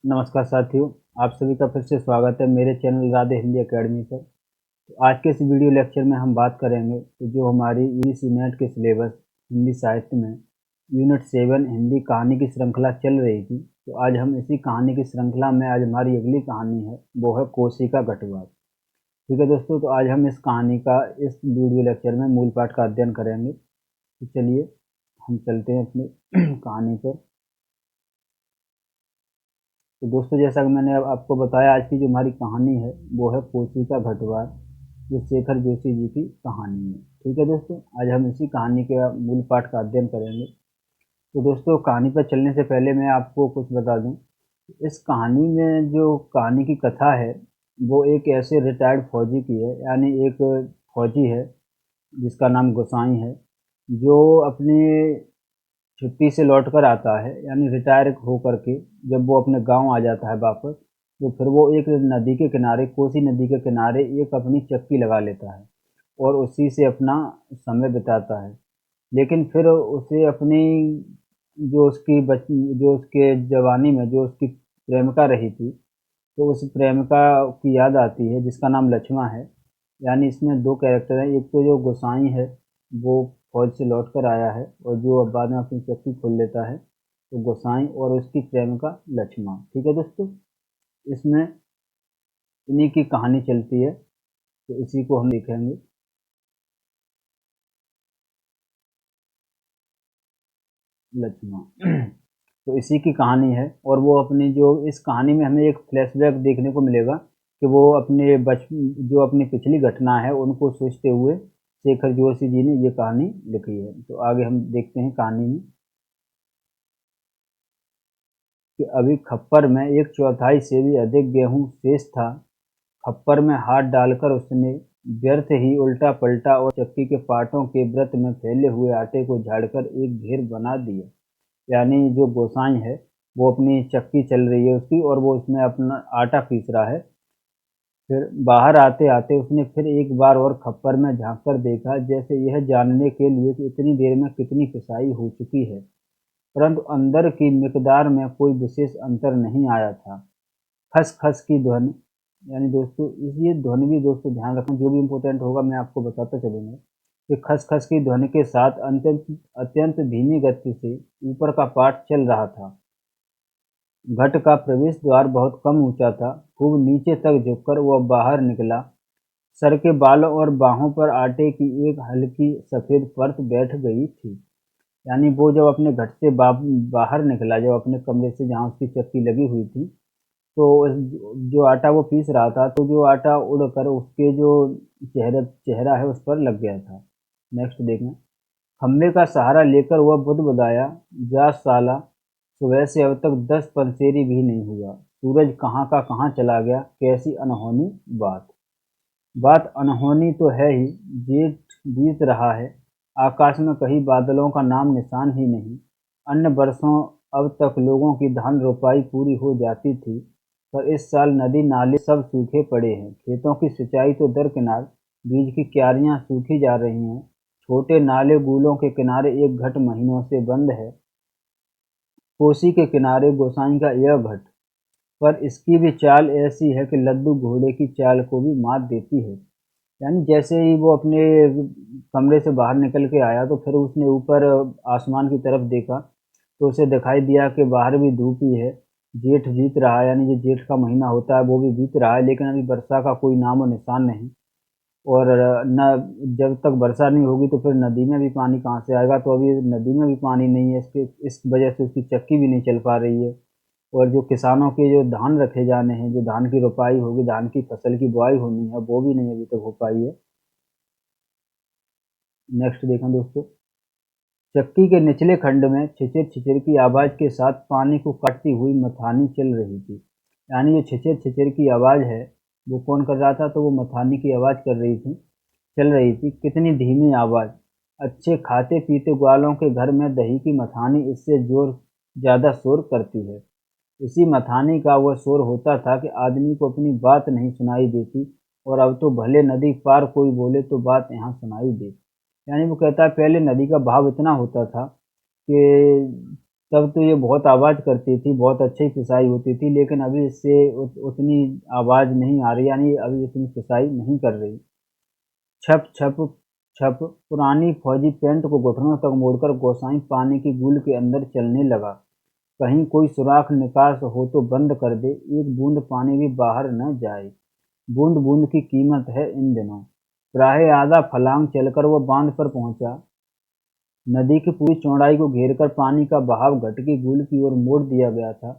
नमस्कार साथियों, आप सभी का फिर से स्वागत है मेरे चैनल राधे हिंदी एकेडमी पर। तो आज के इस वीडियो लेक्चर में हम बात करेंगे कि जो हमारी यूजीसी नेट के सिलेबस हिंदी साहित्य में यूनिट 7 हिंदी कहानी की श्रृंखला चल रही थी। तो आज हम इसी कहानी की श्रृंखला में आज हमारी अगली कहानी है, वो है कोसी का घटवार। ठीक है दोस्तों, तो आज हम इस कहानी का इस वीडियो लेक्चर में मूल पाठ का अध्ययन करेंगे। तो चलिए हम चलते हैं अपनी कहानी पर। तो दोस्तों, जैसा कि मैंने अब आपको बताया, आज की जो हमारी कहानी है वो है कोसी का घटवार, जो शेखर जोशी जी की कहानी है। ठीक है दोस्तों, आज हम इसी कहानी के मूल पाठ का अध्ययन करेंगे। तो दोस्तों, कहानी पर चलने से पहले मैं आपको कुछ बता दूं। इस कहानी में जो कहानी की कथा है वो एक ऐसे रिटायर्ड फौजी की है, यानी एक फौजी है जिसका नाम गोसाई है, जो अपने छुट्टी से लौट कर आता है, यानी रिटायर हो करके जब वो अपने गांव आ जाता है वापस, तो फिर वो एक नदी के किनारे, कोसी नदी के किनारे एक अपनी चक्की लगा लेता है और उसी से अपना समय बिताता है। लेकिन फिर उसे अपनी जो उसकी जो उसके जवानी में जो उसकी प्रेमिका रही थी, तो उस प्रेमिका की याद आती है जिसका नाम लक्ष्मण है। यानी इसमें दो कैरेक्टर हैं, एक तो जो गोसाई है वो फौज से लौट कर आया है और जो अब बाद में अपनी चक्की खोल लेता है, तो गोसाई और उसकी प्रेमिका लक्ष्मण। ठीक है दोस्तों, इसमें इन्हीं की कहानी चलती है, तो इसी को हम देखेंगे। लक्ष्मण तो इसी की कहानी है, और वो अपनी जो इस कहानी में हमें एक फ्लैशबैक देखने को मिलेगा कि वो अपने जो अपनी पिछली घटना है उनको सोचते हुए शेखर जोशी जी ने ये कहानी लिखी है। तो आगे हम देखते हैं कहानी में कि अभी खप्पर में एक चौथाई से भी अधिक गेहूं शेष था। खप्पर में हाथ डालकर उसने व्यर्थ ही उल्टा पलटा और चक्की के पाटों के व्रत में फैले हुए आटे को झाड़कर एक ढेर बना दिया। यानी जो गोसाई है वो अपनी चक्की चल रही है उसकी, और वो उसमें अपना आटा पीस रहा है। फिर बाहर आते आते उसने फिर एक बार और खप्पर में झांक कर देखा, जैसे यह जानने के लिए कि इतनी देर में कितनी पिसाई हो चुकी है, परंतु अंदर की मिकदार में कोई विशेष अंतर नहीं आया था। खस खस की ध्वनि, यानी दोस्तों ये ध्वनि भी दोस्तों ध्यान रखना, जो भी इम्पोर्टेंट होगा मैं आपको बताता चलूंगा कि खस खस की ध्वनि के साथ अत्यंत अत्यंत धीमी गति से ऊपर का पार्ट चल रहा था। घट का प्रवेश द्वार बहुत कम ऊंचा था। खूब नीचे तक झुककर वह बाहर निकला। सर के बालों और बाहों पर आटे की एक हल्की सफेद परत बैठ गई थी। यानी वो जब अपने घर से बाहर निकला, जब अपने कमरे से जहाँ उसकी चक्की लगी हुई थी, तो जो आटा वो पीस रहा था, तो जो आटा उड़कर उसके जो चेहरा है उस पर लग गया था। नेक्स्ट देखना। खम्भे का सहारा लेकर वह बुदबुदाया, जा साला, सुबह से अब तक 10 पंसेरी भी नहीं हुआ। सूरज कहाँ का कहाँ चला गया, कैसी अनहोनी बात। बात अनहोनी तो है ही, जेठ बीत रहा है, आकाश में कहीं बादलों का नाम निशान ही नहीं। अन्य वर्षों अब तक लोगों की धान रोपाई पूरी हो जाती थी, पर इस साल नदी नाले सब सूखे पड़े हैं। खेतों की सिंचाई तो दरकिनार, बीज की क्यारियां सूखी जा रही हैं। छोटे नाले गूलों के किनारे एक घट महीनों से बंद है। कोसी के किनारे गोसाई का यह घट, पर इसकी भी चाल ऐसी है कि लद्दू घोड़े की चाल को भी मात देती है। यानी जैसे ही वो अपने कमरे से बाहर निकल के आया, तो फिर उसने ऊपर आसमान की तरफ देखा, तो उसे दिखाई दिया कि बाहर भी धूप ही है। जेठ बीत रहा है, यानी जो जेठ का महीना होता है वो भी बीत रहा है, लेकिन अभी वर्षा का कोई नामो निशान नहीं। और न जब तक वर्षा नहीं होगी तो फिर नदी में भी पानी कहाँ से आएगा। तो अभी नदी में भी पानी नहीं है, इसके इस वजह से उसकी चक्की भी नहीं चल पा रही है। और जो किसानों के जो धान रखे जाने हैं, जो धान की रोपाई होगी, धान की फसल की बुआई होनी है, वो भी नहीं अभी तक हो पाई है। नेक्स्ट देखें दोस्तों। चक्की के निचले खंड में छिचिर छिचिर की आवाज के साथ पानी को काटती हुई मथानी चल रही थी। यानी ये छिचिर छिचिर की आवाज है, वो कौन कर रहा था, तो वो मथानी की आवाज कर रही थी, चल रही थी। कितनी धीमी आवाज। अच्छे खाते पीते ग्वालों के घर में दही की मथानी इससे जोर ज्यादा शोर करती है। इसी मथानी का वह शोर होता था कि आदमी को अपनी बात नहीं सुनाई देती, और अब तो भले नदी पार कोई बोले तो बात यहाँ सुनाई दे। यानी वो कहता है पहले नदी का बहाव इतना होता था कि तब तो ये बहुत आवाज़ करती थी, बहुत अच्छी पिसाई होती थी, लेकिन अभी इससे उतनी आवाज़ नहीं आ रही, यानी अभी इतनी पिसाई नहीं कर रही। छप छप छप पुरानी फौजी पैंट को घुटनों तक मोड़कर गोसाई पानी की गूल के अंदर चलने लगा। कहीं कोई सुराख निकास हो तो बंद कर दे, एक बूंद पानी भी बाहर न जाए। बूंद बूंद की कीमत है इन दिनों। प्रायः आधा फलांग चलकर वो बांध पर पहुंचा। नदी की पूरी चौड़ाई को घेरकर पानी का बहाव घटकी गूल की ओर मोड़ दिया गया था।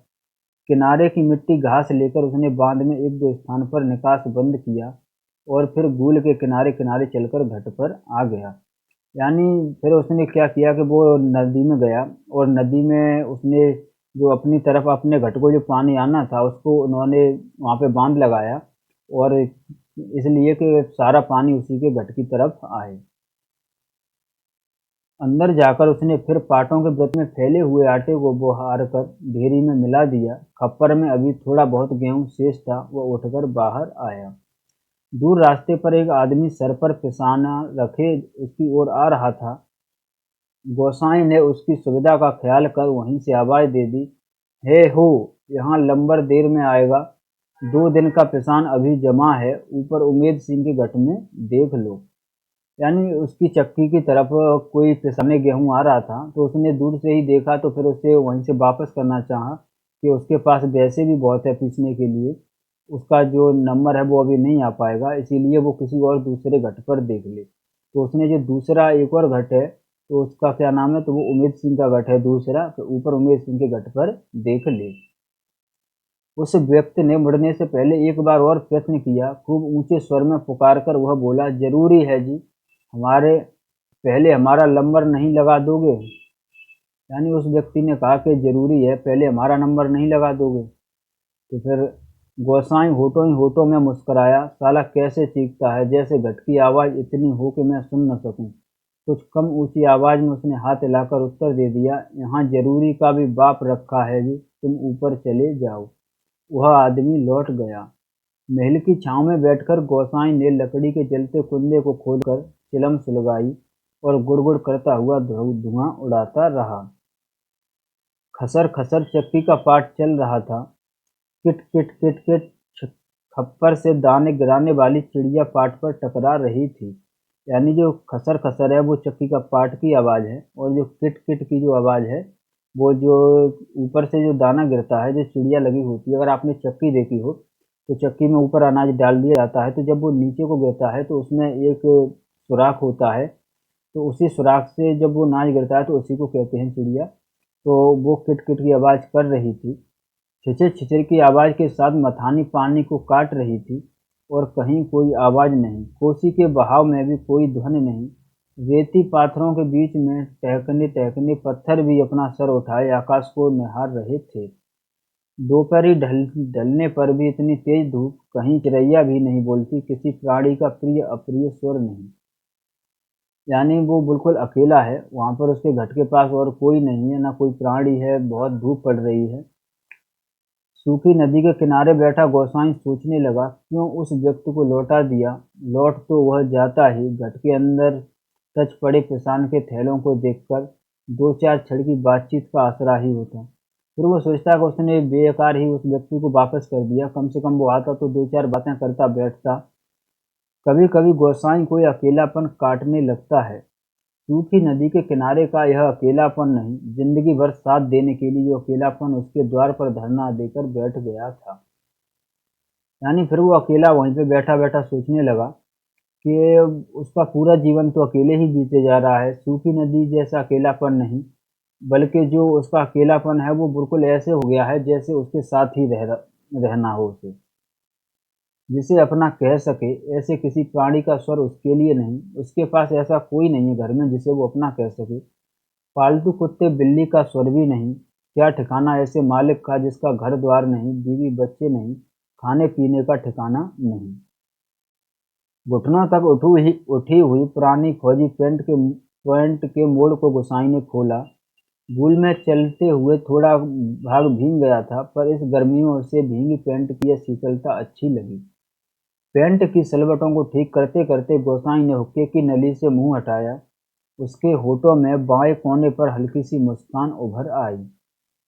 किनारे की मिट्टी घास लेकर उसने बांध में एक दो स्थान पर निकास बंद किया और फिर गूल के किनारे किनारे चलकर घट पर आ गया। यानी फिर उसने क्या किया कि वो नदी में गया और नदी में उसने जो अपनी तरफ अपने घट को जो पानी आना था उसको उन्होंने वहाँ पे बांध लगाया, और इसलिए कि सारा पानी उसी के घट की तरफ आए। अंदर जाकर उसने फिर पाटों के व्रत में फैले हुए आटे को बोहार कर ढेरी में मिला दिया। खप्पर में अभी थोड़ा बहुत गेहूं शेष था, वह उठकर बाहर आया। दूर रास्ते पर एक आदमी सर पर पिसाना रखे उसकी ओर आ रहा था। गोसाई ने उसकी सुविधा का ख्याल कर वहीं से आवाज दे दी, हे हो, यहाँ लंबर देर में आएगा, 2 दिन का पिसान अभी जमा है, ऊपर उमेद सिंह के गट में देख लो। यानी उसकी चक्की की तरफ कोई पिसाने गेहूं आ रहा था, तो उसने दूर से ही देखा, तो फिर उसे वहीं से वापस करना चाहा कि उसके पास वैसे भी बहुत है पीसने के लिए, उसका जो नंबर है वो अभी नहीं आ पाएगा, इसीलिए वो किसी और दूसरे घट पर देख ले। तो उसने जो दूसरा एक और घट है, तो उसका क्या नाम है, तो वो उमेद सिंह का घट है दूसरा, तो ऊपर उमेद सिंह के घट पर देख ले। उस व्यक्ति ने मुड़ने से पहले एक बार और प्रश्न किया। खूब ऊंचे स्वर में पुकारकर वह बोला, जरूरी है जी, हमारे पहले हमारा नंबर नहीं लगा दोगे? यानी उस व्यक्ति ने कहा कि जरूरी है, पहले हमारा नंबर नहीं लगा दोगे? तो फिर गोसाई होठों ही होठों में मुस्कुराया, साला कैसे चीखता है, जैसे घट की आवाज़ इतनी हो कि मैं सुन न सकूं। कुछ कम ऊंची आवाज़ में उसने हाथ हिलाकर उत्तर दे दिया, यहाँ जरूरी का भी बाप रखा है जी, तुम ऊपर चले जाओ। वह आदमी लौट गया। महल की छांव में बैठकर गोसाई ने लकड़ी के जलते कुंदे को खोलकर चिलम सुलगाई और गुड़गुड़ करता हुआ धुआं उड़ाता रहा। खसर खसर चक्की का पाट चल रहा था। किट किट किट किट खप्पर से दाने गिराने वाली चिड़िया पाट पर टकरा रही थी। यानी जो खसर खसर है वो चक्की का पाट की आवाज़ है, और जो किट किट की जो आवाज़ है वो जो ऊपर से जो दाना गिरता है, जो चिड़िया लगी होती है। अगर आपने चक्की देखी हो तो चक्की में ऊपर अनाज डाल दिया जाता है, तो जब वो नीचे को गिरता है तो उसमें एक सुराख होता है, तो उसी सुराख से जब वो अनाज गिरता है तो उसी को कहते हैं चिड़िया। तो वो किट किट की आवाज़ कर रही थी। छिछिर छिछिर की आवाज़ के साथ मथानी पानी को काट रही थी, और कहीं कोई आवाज़ नहीं, कोसी के बहाव में भी कोई ध्वनि नहीं। रेती पाथरों के बीच में टहकने टहकने पत्थर भी अपना सर उठाए आकाश को निहार रहे थे। दोपहरी ढलने पर भी इतनी तेज धूप, कहीं चिरैया भी नहीं बोलती, किसी प्राणी का प्रिय अप्रिय स्वर नहीं। यानी वो बिल्कुल अकेला है, वहाँ पर उसके घर के पास और कोई नहीं है, ना कोई प्राणी है, बहुत धूप पड़ रही है। सूखी नदी के किनारे बैठा गोसाई सोचने लगा, क्यों उस व्यक्ति को लौटा दिया। लौट तो वह जाता ही, घट के अंदर सच पड़े किसान के थैलों को देखकर दो चार क्षण की बातचीत का आसरा ही होता। फिर वो सोचता कि उसने बेकार ही उस व्यक्ति को वापस कर दिया, कम से कम वो आता तो दो चार बातें करता बैठता। कभी कभी गोसाई कोई अकेलापन काटने लगता है। सूखी नदी के किनारे का यह अकेलापन नहीं, जिंदगी भर साथ देने के लिए जो अकेलापन उसके द्वार पर धरना देकर बैठ गया था। यानी फिर वो अकेला वहीं पे बैठा बैठा सोचने लगा कि उसका पूरा जीवन तो अकेले ही बीते जा रहा है। सूखी नदी जैसा अकेलापन नहीं, बल्कि जो उसका अकेलापन है वो बिल्कुल ऐसे हो गया है जैसे उसके साथ ही रहना हो उसे, जिसे अपना कह सके। ऐसे किसी प्राणी का स्वर उसके लिए नहीं, उसके पास ऐसा कोई नहीं है घर में जिसे वो अपना कह सके। पालतू कुत्ते बिल्ली का स्वर भी नहीं। क्या ठिकाना ऐसे मालिक का जिसका घर द्वार नहीं, बीवी बच्चे नहीं, खाने पीने का ठिकाना नहीं। घुटनों तक उठी हुई पुरानी फौजी पैंट के मोड़ को गोसाई ने खोला। धूल में चलते हुए थोड़ा भाग भीग गया था, पर इस गर्मी में उसे भीगी पैंट की यह शीतलता अच्छी लगी। पैंट की सलवटों को ठीक करते करते गोसाई ने हुक्के की नली से मुंह हटाया। उसके होठों में बाएं कोने पर हल्की सी मुस्कान उभर आई।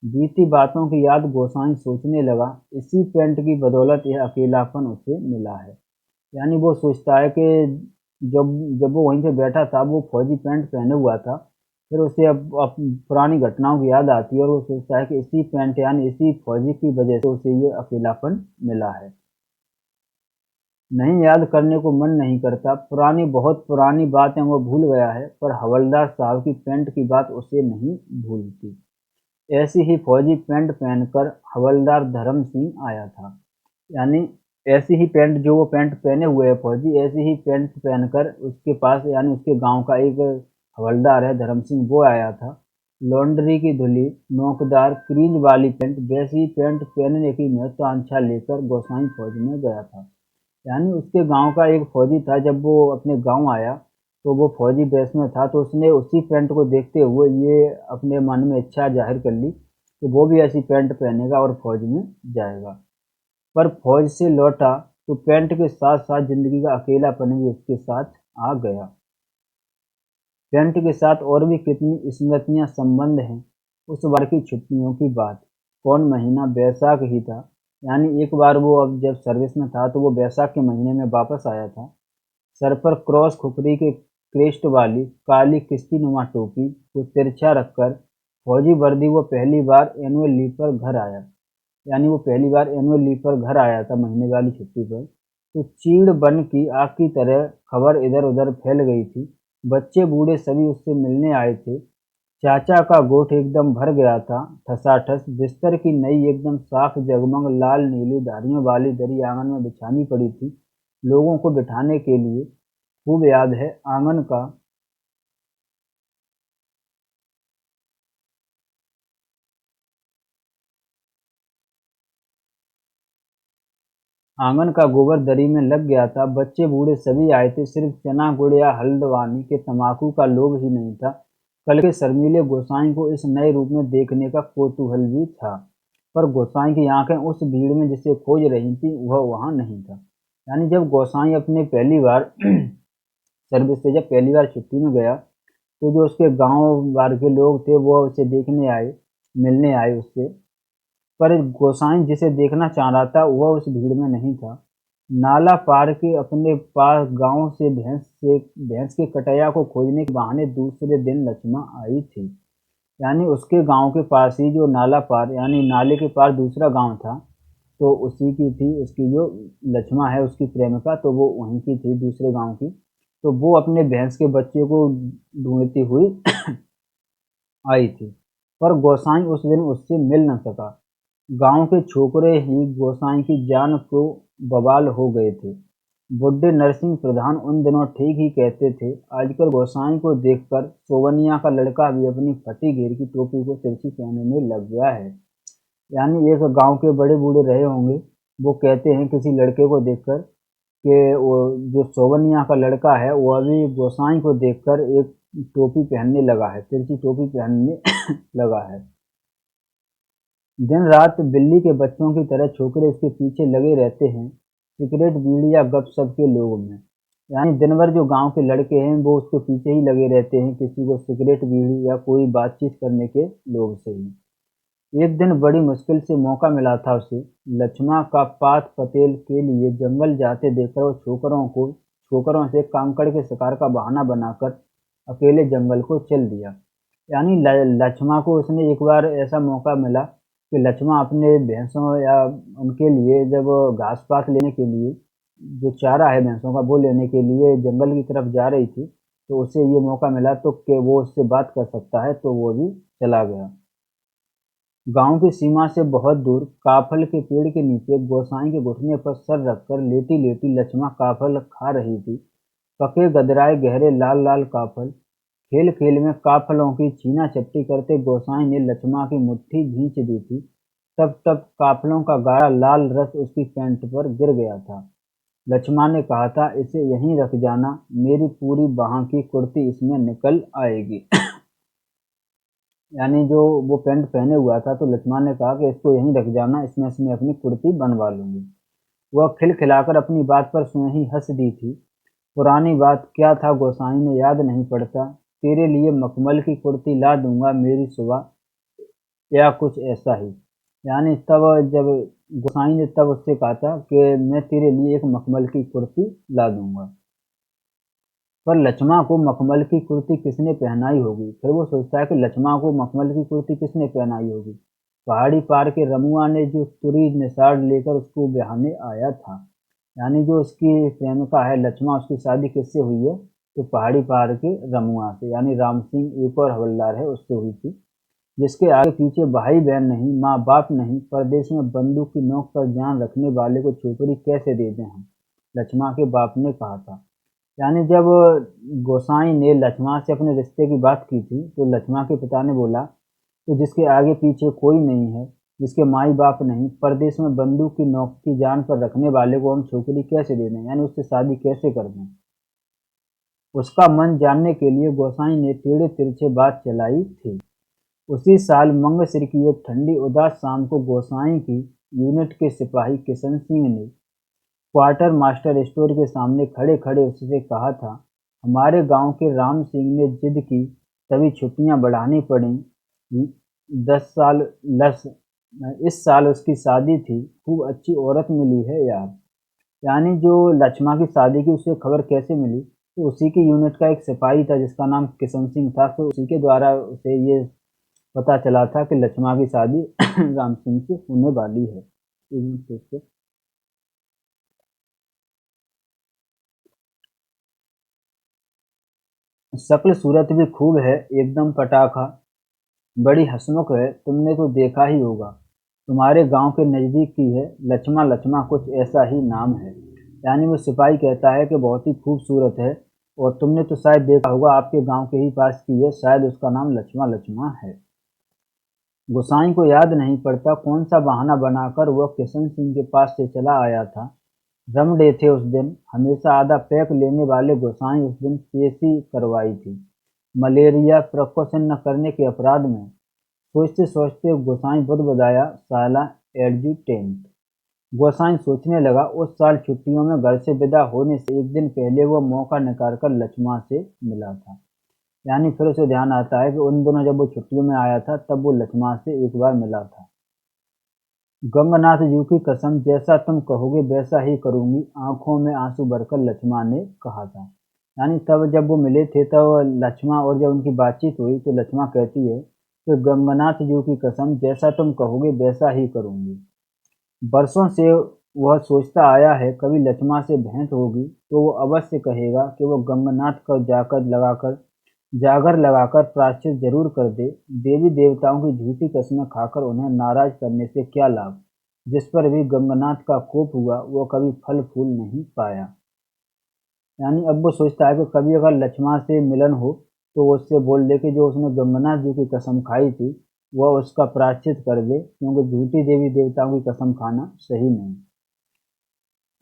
बीती बातों की याद गोसाई सोचने लगा, इसी पेंट की बदौलत यह अकेलापन उसे मिला है। यानी वो सोचता है कि जब जब वो वहीं पे बैठा था, वो फौजी पैंट पहने हुआ था। फिर उसे अब पुरानी घटनाओं की याद आती है और वो सोचता है कि इसी पैंट यानी इसी फौजी की वजह से उसे ये अकेलापन मिला है। नहीं, याद करने को मन नहीं करता, पुरानी बहुत पुरानी बातें वो भूल गया है, पर हवलदार साहब की पैंट की बात उसे नहीं भूलती। ऐसी ही फौजी पैंट पहनकर हवलदार धर्म सिंह आया था। यानी ऐसी ही पैंट जो वो पैंट पहने हुए है फौजी, ऐसी ही पैंट पहनकर उसके पास यानी उसके गांव का एक हवलदार है धर्म सिंह, वो आया था। लॉन्ड्री की धुली नोकदार क्रीज वाली पैंट, वैसी ही पैंट पहनने की महत्वाकांक्षा लेकर गोसाई फौज में गया था। यानी उसके गांव का एक फौजी था, जब वो अपने गांव आया तो वो फौजी ड्रेस में था, तो उसने उसी पैंट को देखते हुए ये अपने मन में इच्छा जाहिर कर ली कि वो भी ऐसी पैंट पहनेगा और फौज में जाएगा। पर फौज से लौटा तो पैंट के साथ साथ जिंदगी का अकेलापन भी उसके साथ आ गया। पैंट के साथ और भी कितनी स्मृतियां संबंध हैं। उस बार की छुट्टियों की बात, कौन महीना, बैसाख ही था। यानी एक बार वो अब जब सर्विस में था तो वो बैसाख के महीने में वापस आया था। सर पर क्रॉस खुपरी के क्रेस्ट वाली काली किश्तीनुमा टोपी को तिरछा रखकर फौजी वर्दी वो पहली बार एनुअल लीव पर घर आया। यानी वो पहली बार एनुअल लीव पर घर आया था महीने वाली छुट्टी पर। तो चीड़ बन की आग की तरह खबर इधर उधर फैल गई थी। बच्चे बूढ़े सभी उससे मिलने आए थे। चाचा का गोठ एकदम भर गया था ठसाठस। बिस्तर की नई एकदम साफ जगमग लाल नीली धारियों वाली दरी आंगन में बिछानी पड़ी थी लोगों को बिठाने के लिए। खूब याद है आंगन का गोबर दरी में लग गया था। बच्चे बूढ़े सभी आए थे। सिर्फ चना गुड़ या हल्द्वानी के तंबाकू का लोभ ही नहीं था, कल के शर्मीले गोसाई को इस नए रूप में देखने का कौतूहल भी था। पर गोसाई की आंखें उस भीड़ में जिसे खोज रही थी वह वहां नहीं था। यानी जब गोसाई अपने पहली बार सर्विस से जब पहली बार छुट्टी में गया तो जो उसके गांव भर के लोग थे वो उसे देखने आए, मिलने आए उससे। पर गोसाई जिसे देखना चाह रहा था वह उस भीड़ में नहीं था। नाला पार के अपने पास गांव से भैंस के कटैया को खोजने के बहाने दूसरे दिन लक्ष्मा आई थी। यानी उसके गांव के पास ही जो नाला पार यानी नाले के पार दूसरा गांव था, तो उसी की थी उसकी जो लक्ष्मा है उसकी प्रेमिका, तो वो वहीं की थी दूसरे गांव की। तो वो अपने भैंस के बच्चे को ढूंढती हुई आई थी। पर गोसाई उस दिन उससे मिल न सका। गांव के छोकरे ही गोसाई की जान को बवाल हो गए थे। बुड्ढे नरसिंह प्रधान उन दिनों ठीक ही कहते थे, आजकल गोसाई को देखकर सोवनिया का लड़का भी अपनी फटी घेर की टोपी को तिरछी पहनने लग गया है। यानी एक गांव के बड़े बूढ़े रहे होंगे, वो कहते हैं किसी लड़के को देखकर कि वो जो सोवनिया का लड़का है वो अभी गोसाई को देखकर एक टोपी पहनने लगा है, तिरछी टोपी पहनने लगा है। दिन रात बिल्ली के बच्चों की तरह छोकरे उसके पीछे लगे रहते हैं, सिगरेट बीड़ी या गपशप के लोगों में। यानी दिन भर जो गांव के लड़के हैं वो उसके पीछे ही लगे रहते हैं, किसी को सिगरेट बीड़ी या कोई बातचीत करने के लोग से ही। एक दिन बड़ी मुश्किल से मौका मिला था उसे। लक्ष्मा का पात पतेल के लिए जंगल जाते देखकर वो छोकरों से कांकड़ के शिकार का बहाना बनाकर अकेले जंगल को चल दिया। यानी लक्ष्मा को उसने एक बार ऐसा मौका मिला कि लक्ष्मा अपने भैंसों या उनके लिए जब घास पात लेने के लिए, जो चारा है भैंसों का वो लेने के लिए जंगल की तरफ जा रही थी, तो उसे ये मौका मिला तो कि वो उससे बात कर सकता है, तो वो भी चला गया। गांव की सीमा से बहुत दूर काफल के पेड़ के नीचे गोसाई के घुटने पर सर रखकर लेटी लेटी लक्ष्मा काफल खा रही थी। पके गदराए गहरे लाल लाल काफल। खेल खेल में काफलों की छीना चपटी करते गोसाई ने लक्ष्मा की मुट्ठी खींच दी थी। तब तब काफलों का गाढ़ा लाल रस उसकी पैंट पर गिर गया था। लक्ष्मा ने कहा था, इसे यहीं रख जाना, मेरी पूरी बाह की कुर्ती इसमें निकल आएगी। यानी जो वो पैंट पहने हुआ था, तो लक्ष्मण ने कहा कि इसको यहीं रख जाना, इसमें से मैं अपनी कुर्ती बनवा लूंगी। वह खिलखिलाकर अपनी बात पर स्वयं ही हंस दी थी। पुरानी बात क्या था गोसाई ने याद नहीं पड़ता। तेरे लिए मखमल की कुर्ती ला दूंगा मेरी सुबह, या कुछ ऐसा ही। यानी तब जब गोसाई ने तब उससे कहा था कि मैं तेरे लिए एक मखमल की कुर्ती ला दूंगा। पर लक्ष्मण को मखमल की कुर्ती किसने पहनाई होगी? फिर वो सोचता है कि लक्ष्मण को मखमल की कुर्ती किसने पहनाई होगी? पहाड़ी पार के रमुआ ने, जो तुरी निसार लेकर उसको ब्याहने आया था। यानी जो उसकी प्रेमिका है लक्ष्मण, उसकी शादी किससे हुई है? तो पहाड़ी पार के रमुआ से, यानी राम सिंह एक और हवलदार है, उससे हुई थी। जिसके आगे पीछे भाई बहन नहीं, माँ बाप नहीं, परदेश में बंदूक की नोक पर जान रखने वाले को छोकरी कैसे दे दें हम? लक्ष्मण के बाप ने कहा था। यानी जब गोसाई ने लक्ष्मण से अपने रिश्ते की बात की थी, तो लक्ष्मण के पिता ने बोला कि जिसके आगे पीछे कोई नहीं है, जिसके माई बाप नहीं, परदेश में बंदूक की नोक की जान पर रखने वाले को हम छोकरी कैसे दे दें, यानी उससे शादी कैसे कर दें? उसका मन जानने के लिए गोसाई ने टेढ़े तिरछे बात चलाई थी। उसी साल मंगसिर की एक ठंडी उदास शाम को गोसाई की यूनिट के सिपाही किशन सिंह ने क्वार्टर मास्टर स्टोर के सामने खड़े खड़े उससे कहा था, हमारे गांव के राम सिंह ने जिद की, तभी छुट्टियां बढ़ानी पड़ी। 10 साल लस इस साल उसकी शादी थी, खूब अच्छी औरत मिली है यार। यानी जो लक्ष्मण की शादी की उसे खबर कैसे मिली? तो उसी की यूनिट का एक सिपाही था जिसका नाम किशन सिंह था, तो उसी के द्वारा उसे ये पता चला था कि लक्ष्मण की शादी राम सिंह से होने वाली है। शक्ल सूरत भी खूब है, एकदम पटाखा, बड़ी हंसमुख है, तुमने तो देखा ही होगा। तुम्हारे गांव के नज़दीक की है, लक्ष्मा लक्ष्मा कुछ ऐसा ही नाम है। यानी वो सिपाही कहता है कि बहुत ही खूबसूरत है, और तुमने तो शायद देखा होगा, आपके गांव के ही पास की है, शायद उसका नाम लक्ष्मा लक्ष्मा है। गोसाई को याद नहीं पड़ता कौन सा बहाना बनाकर वह किशन सिंह के पास से चला आया था। रम डे थे उस दिन, हमेशा आधा पैक लेने वाले गोसाई उस दिन पेशी करवाई थी, मलेरिया प्रिकॉशन न करने के अपराध में। सोचते सोचते गोसाई बुदबुदाया, साला एडजुटेंट। गोसाई सोचने लगा, उस साल छुट्टियों में घर से विदा होने से एक दिन पहले वह मौका निकालकर लक्ष्मण से मिला था। यानी फिर उसे ध्यान आता है कि उन दिनों जब वो छुट्टियों में आया था तब वो लक्ष्मण से एक बार मिला था। गंगनाथ जी की कसम, जैसा तुम कहोगे वैसा ही करूंगी, आंखों में आंसू भरकर लक्ष्मण ने कहा था। यानी तब जब वो मिले थे तब लक्ष्मण, और जब उनकी बातचीत हुई तो लक्ष्मण कहती है कि गंगनाथ जी की कसम, जैसा तुम कहोगे वैसा ही करूंगी। बरसों से वह सोचता आया है कभी लक्ष्मण से भेंट होगी तो वो अवश्य कहेगा कि वो गंगनाथ का जागर लगाकर प्रायश्चित जरूर कर दे। देवी देवताओं की झूठी कस्में खाकर उन्हें नाराज करने से क्या लाभ? जिस पर भी गंगनाथ का कोप हुआ वो कभी फल फूल नहीं पाया। यानी अब वो सोचता है कि कभी अगर लक्ष्मण से मिलन हो तो वो उससे बोल दे कि जो उसने गंगनाथ जी की कसम खाई थी वह उसका प्रायश्चित कर दे, क्योंकि झूठी देवी देवताओं की कसम खाना सही नहीं।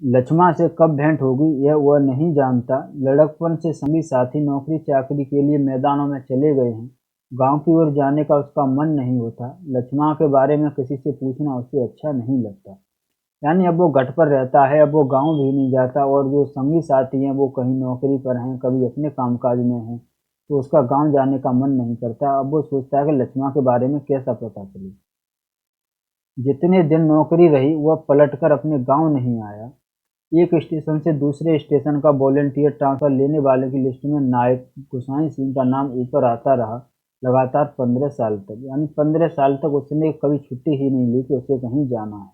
लक्ष्मण से कब भेंट होगी यह वह नहीं जानता। लड़कपन से संगी साथी नौकरी चाकरी के लिए मैदानों में चले गए हैं। गांव की ओर जाने का उसका मन नहीं होता। लक्ष्मण के बारे में किसी से पूछना उसे अच्छा नहीं लगता। यानी अब वो घर पर रहता है, अब वो गांव भी नहीं जाता, और जो संगी साथी हैं वो कहीं नौकरी पर हैं, कभी अपने कामकाज में हैं, तो उसका गांव जाने का मन नहीं करता। अब वो सोचता है कि लक्ष्मण के बारे में कैसा पता चले। जितने दिन नौकरी रही वह पलटकर अपने गांव नहीं आया। एक स्टेशन से दूसरे स्टेशन का वॉलंटियर ट्रांसफर लेने वाले की लिस्ट में नायक गोसाई सिंह का नाम ऊपर आता रहा, लगातार 15 साल तक। यानी 15 साल तक उसने कभी छुट्टी ही नहीं ली कि उसे कहीं जाना है।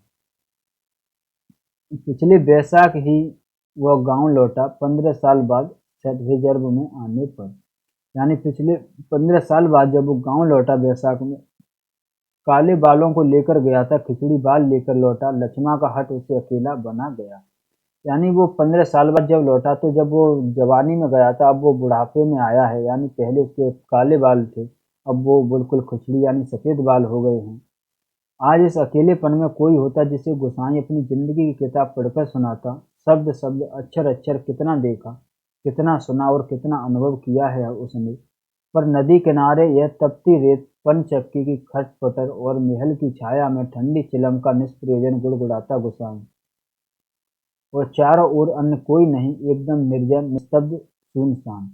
पिछले बैसाख ही वह गांव लौटा, 15 साल बाद रिजर्व में आने पर। यानी पिछले 15 साल बाद जब वो गांव लौटा बैसाख में, काले बालों को लेकर गया था, खिचड़ी बाल लेकर लौटा। लक्ष्मण का हट उसे अकेला बना गया। यानी वो 15 साल बाद जब लौटा तो जब वो जवानी में गया था, अब वो बुढ़ापे में आया है। यानी पहले उसके काले बाल थे, अब वो बिल्कुल खिचड़ी यानी सफ़ेद बाल हो गए हैं। आज इस अकेलेपन में कोई होता जिसे गोसाई अपनी जिंदगी की किताब पढ़कर सुनाता। शब्द शब्द, अक्षर अक्षर, कितना देखा, कितना सुना और कितना अनुभव किया है उसने। पर नदी किनारे यह तपती रेत, पनचक्की की खटपटर और महल की छाया में ठंडी चिलम का निष्प्रयोजन गुड़गुड़ाता गोसाई। और चारों ओर अन्य कोई नहीं, एकदम निर्जन, निस्तब्ध, सुनसान।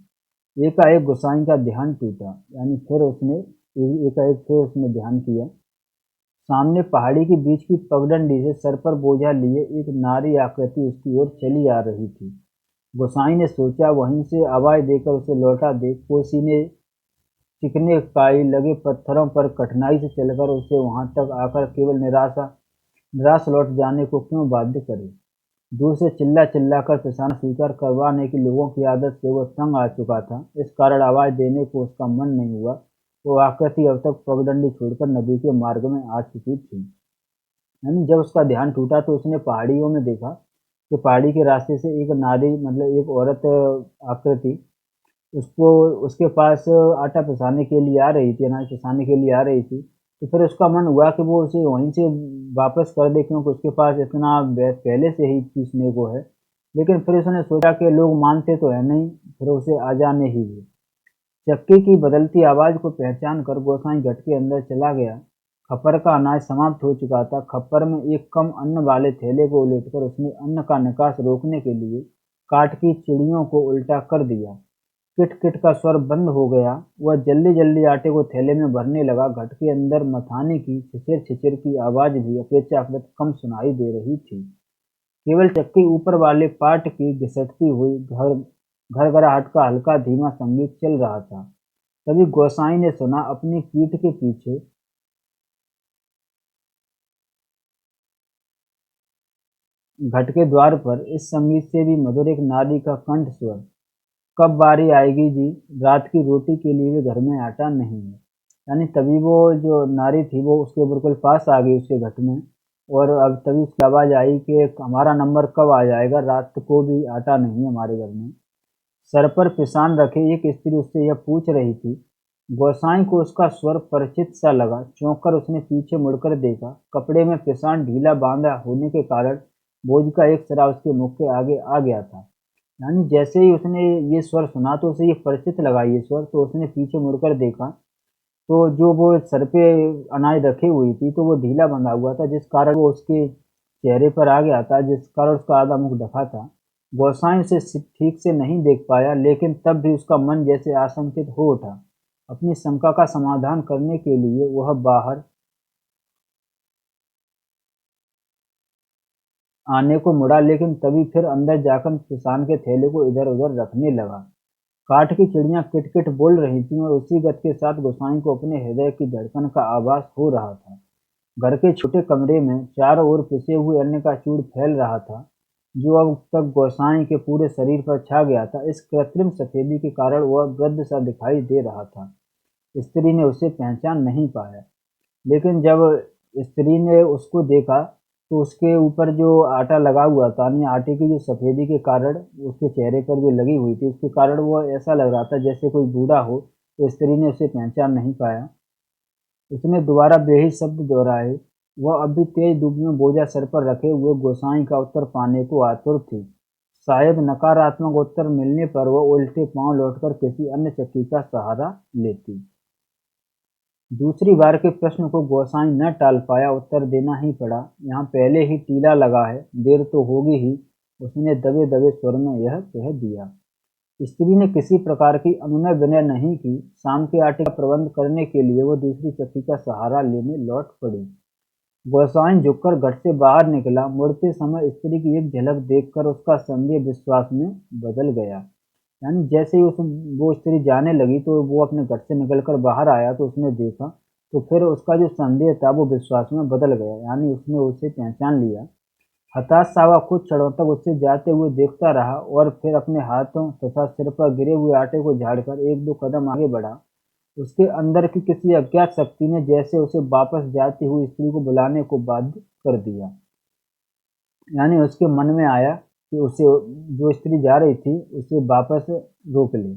एकाएक गोसाई का ध्यान टूटा। यानी फिर उसने एकाएक फिर उसने ध्यान किया। सामने पहाड़ी के बीच की पगडंडी से सर पर बोझा लिए एक नारी आकृति उसकी ओर चली आ रही थी। गोसाई ने सोचा वहीं से आवाज देकर उसे लौटा दे। कोसी ने चिकने काई लगे पत्थरों पर कठिनाई से चलकर उसे वहां तक आकर केवल निराश लौट जाने को क्यों बाध्य करे। दूर से चिल्ला चिल्लाकर पिसाना स्वीकार करवाने की लोगों की आदत से वह तंग आ चुका था। इस कारण आवाज देने को उसका मन नहीं हुआ। वो आकृति अब तक पगडंडी छोड़कर नदी के मार्ग में आ चुकी थी। यानी जब उसका ध्यान टूटा तो उसने पहाड़ियों में देखा कि पहाड़ी के रास्ते से एक नारी मतलब एक औरत आकृति उसको उसके पास आटा पिसाने के लिए आ रही थी, अनाज पिसाने के लिए आ रही थी। तो फिर उसका मन हुआ कि वो उसे वहीं से वापस कर दे, क्योंकि उसके पास इतना पहले से ही पीसने को है। लेकिन फिर उसने सोचा कि लोग मानते तो है नहीं, फिर उसे आ जाने ही दे। चक्की की बदलती आवाज को पहचान कर गोसाई घट के अंदर चला गया। खप्पर का अनाज समाप्त हो चुका था। खप्पर में एक कम अन्न वाले थैले को उलटकर उसने अन्न का निकास रोकने के लिए काठ की चिड़ियों को उल्टा कर दिया। किट किट का स्वर बंद हो गया। वह जल्दी जल्दी आटे को थैले में भरने लगा। घट के अंदर मथाने की छिचिर छिचिर की आवाज भी अपेक्षाकृत कम सुनाई दे रही थी। केवल चक्की ऊपर वाले पाट की घिसटती हुई घरघराहट का हल्का धीमा संगीत चल रहा था। तभी गोसाई ने सुना अपनी पीठ के पीछे घट के द्वार पर इस संगीत से भी मधुर एक नारी का कंठ स्वर, कब बारी आएगी जी, रात की रोटी के लिए भी घर में आटा नहीं है। यानी तभी वो जो नारी थी वो उसके बिल्कुल पास आ गई उसके घट में। और अब तभी उसकी आवाज आई कि हमारा नंबर कब आ जाएगा, रात को भी आटा नहीं है हमारे घर में। सर पर पिसान रखे एक स्त्री उससे यह पूछ रही थी। गोसाई को उसका स्वर परिचित सा लगा। चौंक कर उसने पीछे मुड़कर देखा। कपड़े में पिसान ढीला बांधा होने के कारण बोझ का एक सिरा उसके मुख के आगे आ गया था। यानी जैसे ही उसने ये स्वर सुना तो उसे ये परिचित लगा ये स्वर, तो उसने पीछे मुड़कर देखा तो जो वो सर पे अनाज रखी हुई थी तो वो ढीला बंधा हुआ था, जिस कारण वो उसके चेहरे पर आ गया था, जिस कारण उसका आधा मुख ढका था। गोसाई उसे ठीक से नहीं देख पाया, लेकिन तब भी उसका मन जैसे आशंकित हो उठा। अपनी शंका का समाधान करने के लिए वह बाहर आने को मुड़ा, लेकिन तभी फिर अंदर जाकर किसान के थैले को इधर उधर रखने लगा। काठ की चिड़ियां किटकिट बोल रही थीं और उसी गत के साथ गोसाई को अपने हृदय की धड़कन का आभास हो रहा था। घर के छोटे कमरे में चारों ओर पिसे हुए अन्न का चूड़ फैल रहा था, जो अब तक गोसाई के पूरे शरीर पर छा गया था। इस कृत्रिम सफेदी के कारण वह वृद्ध सा दिखाई दे रहा था। स्त्री ने उसे पहचान नहीं पाया, लेकिन जब स्त्री ने उसको देखा तो उसके ऊपर जो आटा लगा हुआ था, यानी आटे की जो सफेदी के कारण उसके चेहरे पर जो लगी हुई थी, उसके कारण वो ऐसा लग रहा था जैसे कोई बूढ़ा हो। तो स्त्री ने उसे पहचान नहीं पाया। उसने दोबारा बेही शब्द दोहराए। वह अब भी तेज धूप में बोझा सर पर रखे हुए गोसाई का उत्तर पाने को आतुर थी। शायद नकारात्मक उत्तर मिलने पर वह उल्टे पांव लौटकर किसी अन्य चक्की का सहारा लेती। दूसरी बार के प्रश्न को गोसाई न टाल पाया, उत्तर देना ही पड़ा। यहाँ पहले ही टीला लगा है, देर तो होगी ही, उसने दबे दबे स्वर में यह कह दिया। स्त्री ने किसी प्रकार की अनुनय विनय नहीं की। शाम के आटे का प्रबंध करने के लिए वो दूसरी चक्की का सहारा लेने लौट पड़ी। गोसाई झुककर घर से बाहर निकला। मुड़ते समय स्त्री की एक झलक देखकर उसका संदेह विश्वास में बदल गया। यानी जैसे ही उस वो स्त्री जाने लगी तो वो अपने घर से निकलकर बाहर आया तो उसने देखा, तो फिर उसका जो संदेह था वो विश्वास में बदल गया। यानी उसने उसे पहचान लिया। हताश सा वह कुछ क्षणों तक उससे जाते हुए देखता रहा और फिर अपने हाथों तथा सिर पर गिरे हुए आटे को झाड़कर एक दो कदम आगे बढ़ा। उसके अंदर की किसी अज्ञात शक्ति ने जैसे उसे वापस जाती हुई स्त्री को बुलाने को बाध्य कर दिया। यानी उसके मन में आया कि उसे जो स्त्री जा रही थी उसे वापस रोक ले।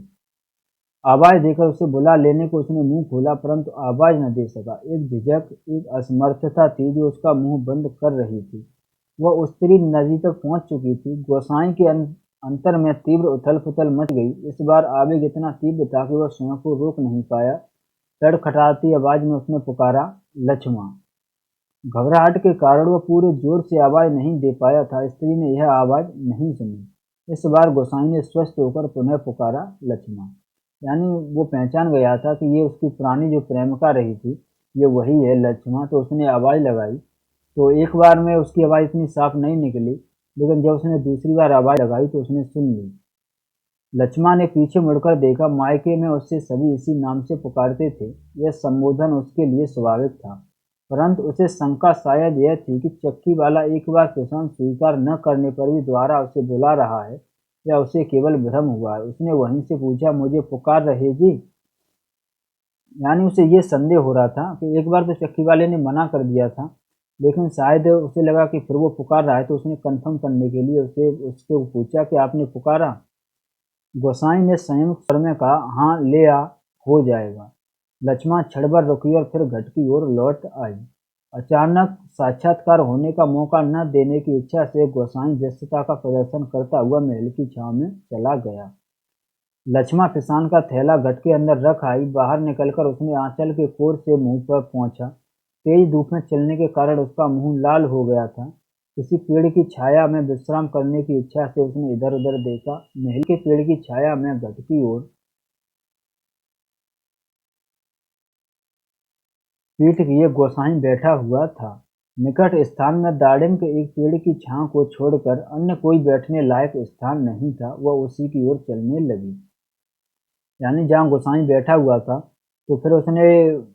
आवाज देकर उसे बुला लेने को उसने मुंह खोला, परंतु आवाज न दे सका। एक झिझक, एक असमर्थता थी जो उसका मुंह बंद कर रही थी। वह उस स्त्री नदी तक पहुंच चुकी थी। गोसाई के अंतर में तीव्र उथल पुथल मच गई। इस बार आवेग इतना तीव्र था कि वह स्वयं को रोक नहीं पाया। तड़खड़ाती आवाज में उसने पुकारा, लक्ष्मण। घबराहट के कारण वह पूरे जोर से आवाज नहीं दे पाया था। स्त्री ने यह आवाज नहीं सुनी। इस बार गोसाई ने स्वस्थ होकर पुनः पुकारा, लक्ष्मण। यानी वो पहचान गया था कि ये उसकी पुरानी जो प्रेमिका रही थी, ये वही है लक्ष्मण। तो उसने आवाज़ लगाई, तो एक बार में उसकी आवाज़ इतनी साफ नहीं निकली, लेकिन जब उसने दूसरी बार आवाज़ लगाई तो उसने सुन ली। लक्ष्मण ने पीछे मुड़कर देखा, मायके में उससे सभी इसी नाम से पुकारते थे। यह संबोधन उसके लिए स्वाभाविक था, परंतु उसे शंका शायद यह थी कि चक्की वाला एक बार प्रशंसा स्वीकार न करने पर भी दोबारा उसे बुला रहा है, या उसे केवल भ्रम हुआ है। उसने वहीं से पूछा, मुझे पुकार रहे जी? यानी उसे ये संदेह हो रहा था कि एक बार तो चक्की वाले ने मना कर दिया था, लेकिन शायद उसे लगा कि फिर वो पुकार रहा है, तो उसने कंफर्म करने के लिए उसे उससे पूछा कि आपने पुकारा? गोसाई ने संयुक्त स्वर में कहा, हाँ ले आ, हो जाएगा। लक्ष्मण क्षण भर रुकी और फिर घट की ओर लौट आई। अचानक साक्षात्कार होने का मौका न देने की इच्छा से गोसाई व्यस्तता का प्रदर्शन करता हुआ महल की छांव में चला गया। लक्ष्मण पिसान का थैला घट के अंदर रख आई। बाहर निकलकर उसने आंचल के कोर से मुंह पर पहुंचा। तेज धूप में चलने के कारण उसका मुंह लाल हो गया था। किसी पेड़ की छाया में विश्राम करने की इच्छा से उसने इधर उधर देखा। महल के पेड़ की छाया में घट की ओर पीठ किए गोसाई बैठा हुआ था। निकट स्थान में दाड़िम के एक पेड़ की छांव को छोड़कर अन्य कोई बैठने लायक स्थान नहीं था। वह उसी की ओर चलने लगी, यानी जहाँ गोसाई बैठा हुआ था। तो फिर उसने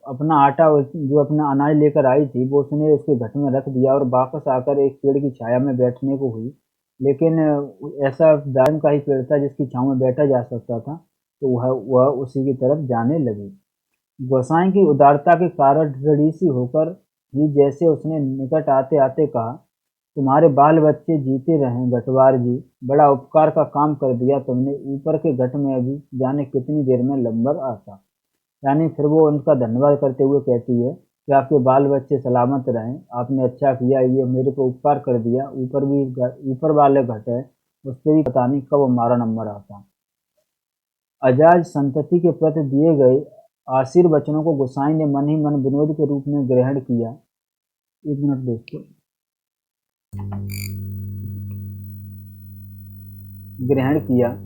अपना आटा, जो अपना अनाज लेकर आई थी, वो उसने उसके घट में रख दिया और वापस आकर एक पेड़ की छाया में बैठने को हुई। लेकिन ऐसा दाड़िम का ही पेड़ था जिसकी छांव में बैठा जा सकता था, तो वह उसी की तरफ जाने लगी। गोसाई की उदारता के कारण दृढ़ी सी होकर ही जैसे उसने निकट आते आते कहा, तुम्हारे बाल बच्चे जीते रहें गटवार जी, बड़ा उपकार का काम कर दिया तुमने। ऊपर के घट में अभी जाने कितनी देर में लंबर आता। यानी फिर वो उनका धन्यवाद करते हुए कहती है कि आपके बाल बच्चे सलामत रहें, आपने अच्छा किया, ये मेरे को उपकार कर दिया। ऊपर वाले घट है, उस पर भी पता नहीं कब हमारा नंबर आता। अजाज संतति के प्रति दिए गए आशीर्वचनों को गोसाई ने मन ही मन विनोद के रूप में ग्रहण किया। एक मिनट दोस्तों, ग्रहण किया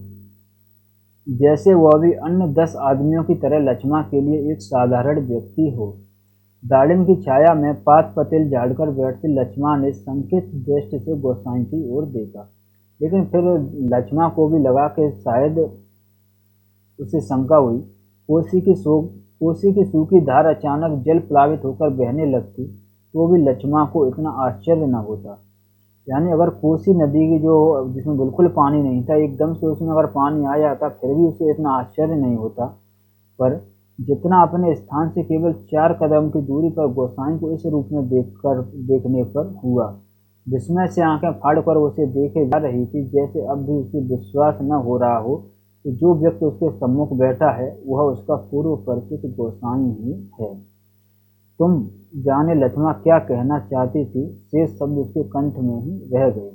जैसे वह भी अन्य 10 आदमियों की तरह लक्ष्मण के लिए एक साधारण व्यक्ति हो। दाड़िम की छाया में पात पतेल झाड़कर बैठते लक्ष्मण ने संकित दृष्टि से गोसाई की ओर देखा, लेकिन फिर लक्ष्मण को भी लगा कि शायद उसे शंका हुई। कोसी की सूखी धार अचानक जल प्लावित होकर बहने लगती तो भी लक्ष्मण को इतना आश्चर्य न होता। यानी अगर कोसी नदी की, जो जिसमें बिल्कुल पानी नहीं था, एकदम से उसमें अगर पानी आ जाता फिर भी उसे इतना आश्चर्य नहीं होता। पर जितना अपने स्थान से केवल 4 कदम की दूरी पर गोसाई को इस रूप में देखने पर हुआ। विस्मय से आंखें फाड़कर उसे देखे जा रही थी, जैसे अब भी उसे विश्वास न हो रहा हो कि जो व्यक्ति उसके सम्मुख बैठा है वह उसका पूर्व परिचित गोसाई ही है। तुम जाने लक्ष्मण क्या कहना चाहती थी, शेष शब्द उसके कंठ में ही रह गए।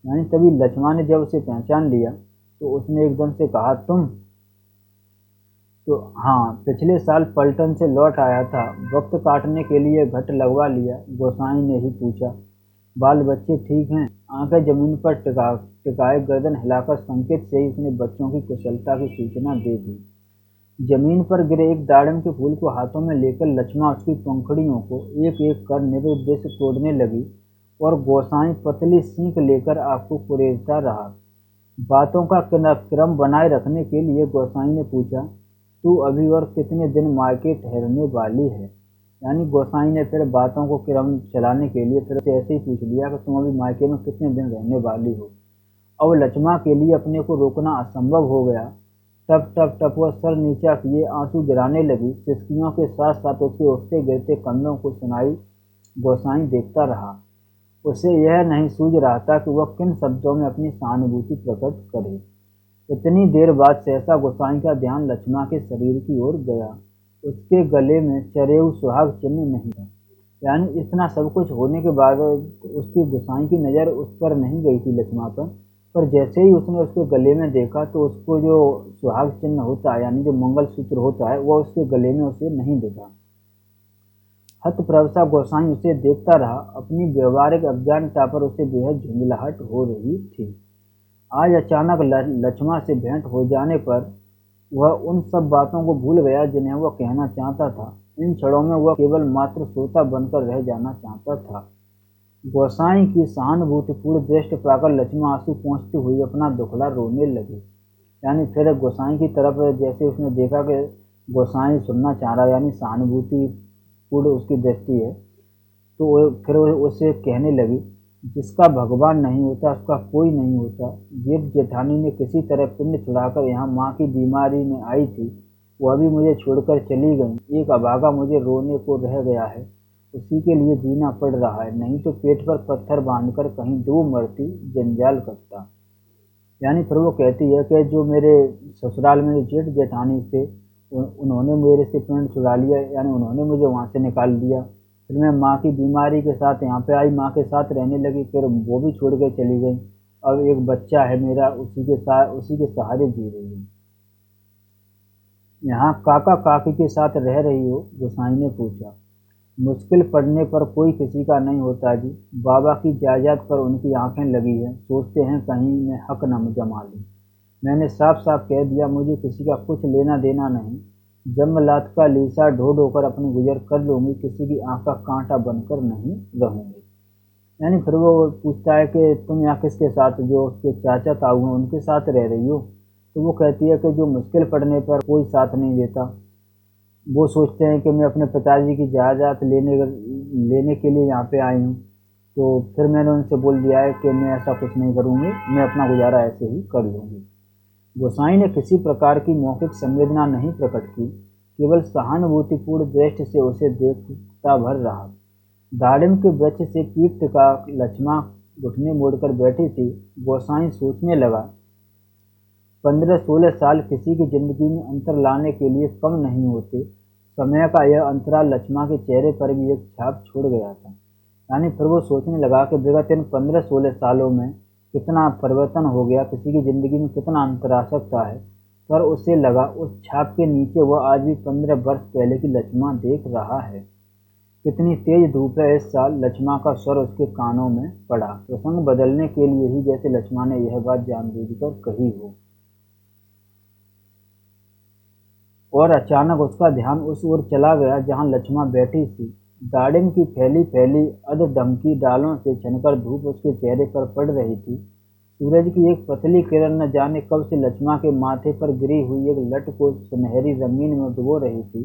यानी तभी लक्ष्मण ने जब उसे पहचान लिया तो उसने एकदम से कहा, तुम? तो हाँ, पिछले साल पलटन से लौट आया था, वक्त काटने के लिए घट लगवा लिया। गोसाई ने ही पूछा, बाल बच्चे ठीक हैं? आंखें जमीन पर टिकाए गर्दन हिलाकर संकेत से ही उसने बच्चों की कुशलता की सूचना दे दी। जमीन पर गिरे एक दाड़म के फूल को हाथों में लेकर लक्ष्मण उसकी पंखुड़ियों को एक एक कर निर्देश तोड़ने लगी और गोसाई पतली सींक लेकर आपको कुरेदता रहा। बातों का क्रम बनाए रखने के लिए गोसाई ने पूछा, तू अभी और कितने दिन मायके ठहरने वाली है? यानी गोसाई ने फिर बातों को क्रम चलाने के लिए फिर से ऐसे ही पूछ लिया कि तुम अभी मायके में कितने दिन रहने वाली हो। अब लक्ष्मण के लिए अपने को रोकना असंभव हो गया। टप टप टप वह सर नीचा किए आंसू गिराने लगी। सिसकियों के साथ साथ उसके उठते गिरते कंधों को सुनाई। गोसाई देखता रहा। उसे यह नहीं सूझ रहा था कि वह किन शब्दों में अपनी सहानुभूति प्रकट करे। इतनी देर बाद सहसा गोसाई का ध्यान लक्ष्मण के शरीर की ओर गया। उसके गले में चरेऊ सुहाग चिन्ह नहीं था। यानी इतना सब कुछ होने के बाद उसकी गोसाई की नज़र उस पर नहीं गई थी लक्ष्मण पर जैसे ही उसने उसके गले में देखा तो उसको जो सुहाग चिन्ह होता है, यानी जो मंगल सूत्र होता है, वह उसके गले में उसे नहीं दिखा। हतप्रभा गोसाई उसे देखता रहा। अपनी व्यवहारिक अज्ञानता पर उसे बेहद झुंझलाहट हो रही थी। आज अचानक लक्ष्मण से भेंट हो जाने पर वह उन सब बातों को भूल गया जिन्हें वह कहना चाहता था। इन क्षणों में वह केवल मात्र श्रोता बनकर रह जाना चाहता था। गोसाई की सहानुभूतिपूर्ण दृष्टि पाकर लक्ष्मण आंसू पोंछती हुई अपना दुखड़ा रोने लगी। यानी फिर गोसाई की तरफ जैसे उसने देखा कि गोसाई सुनना चाह रहा है, यानी सहानुभूतिपूर्ण उसकी दृष्टि है, तो फिर वो उससे कहने लगी, जिसका भगवान नहीं होता उसका कोई नहीं होता। जेठ जेठानी ने किसी तरह पिंड छुड़ाकर यहाँ माँ की बीमारी में आई थी, वह भी मुझे छोड़कर चली गई। एक अभागा मुझे रोने को रह गया है, उसी के लिए जीना पड़ रहा है, नहीं तो पेट पर पत्थर बांधकर कहीं डूब मरती, जंजाल करता। यानी फिर वो कहती है कि जो मेरे ससुराल में जेठ जेठानी थे, उन्होंने मेरे से पिंड छुड़ा लिया, यानी उन्होंने मुझे वहाँ से निकाल दिया। फिर मैं माँ की बीमारी के साथ यहाँ पे आई, माँ के साथ रहने लगी, फिर वो भी छोड़ के चली गई। अब एक बच्चा है मेरा, उसी के सहारे जी रही हूँ। यहाँ काका काकी के साथ रह रही हो? गोसाई ने पूछा। मुश्किल पड़ने पर कोई किसी का नहीं होता जी। बाबा की जायदाद पर उनकी आंखें लगी हैं, सोचते हैं कहीं मैं हक न जमा लूं। मैंने साफ साफ कह दिया, मुझे किसी का कुछ लेना देना नहीं। जन्मलात का लीसा ढो ढोकर अपनी गुजर कर लूंगी, किसी की आंख का कांटा बनकर नहीं रहूंगी। यानी फिर वो पूछता है कि तुम यहाँ किसके साथ, जो उसके चाचा ताऊ हैं उनके साथ रह रही हो? तो वो कहती है कि जो मुश्किल पड़ने पर कोई साथ नहीं देता, वो सोचते हैं कि मैं अपने पिताजी की जायदाद लेने के लिए यहाँ पे आई हूँ। तो फिर मैंने उनसे बोल दिया है कि मैं ऐसा कुछ नहीं करूँगी, मैं अपना गुजारा ऐसे ही कर लूँगी। गोसाई ने किसी प्रकार की मौखिक संवेदना नहीं प्रकट की, केवल सहानुभूतिपूर्ण दृष्टि से उसे देखता भर रहा। दाड़िम के वृक्ष से पीठ टिका लक्ष्मण घुटने मोड़कर बैठी थी। गोसाई सोचने लगा, 15-16 साल किसी की जिंदगी में अंतर लाने के लिए कम नहीं होते। समय का यह अंतराल लक्ष्मण के चेहरे पर भी एक छाप छोड़ गया था। यानी फिर वो सोचने लगा कि विगत इन 15-16 सालों में कितना परिवर्तन हो गया, किसी की जिंदगी में कितना अंतर आ सकता है। पर उसे लगा उस छाप के नीचे वह आज भी 15 वर्ष पहले की लक्ष्मण देख रहा है। कितनी तेज धूप है इस साल, लक्ष्मण का स्वर उसके कानों में पड़ा, प्रसंग बदलने के लिए ही, जैसे लक्ष्मण ने यह बात जानबूझकर कही हो। और अचानक उसका ध्यान उस ओर चला गया जहां लक्ष्मण बैठी थी। दाड़िम की फैली फैली अधढमकी डालों से छनकर धूप उसके चेहरे पर पड़ रही थी। सूरज की एक पतली किरण न जाने कब से लक्ष्मण के माथे पर गिरी हुई एक लट को सुनहरी रंगीन में डुबो रही थी।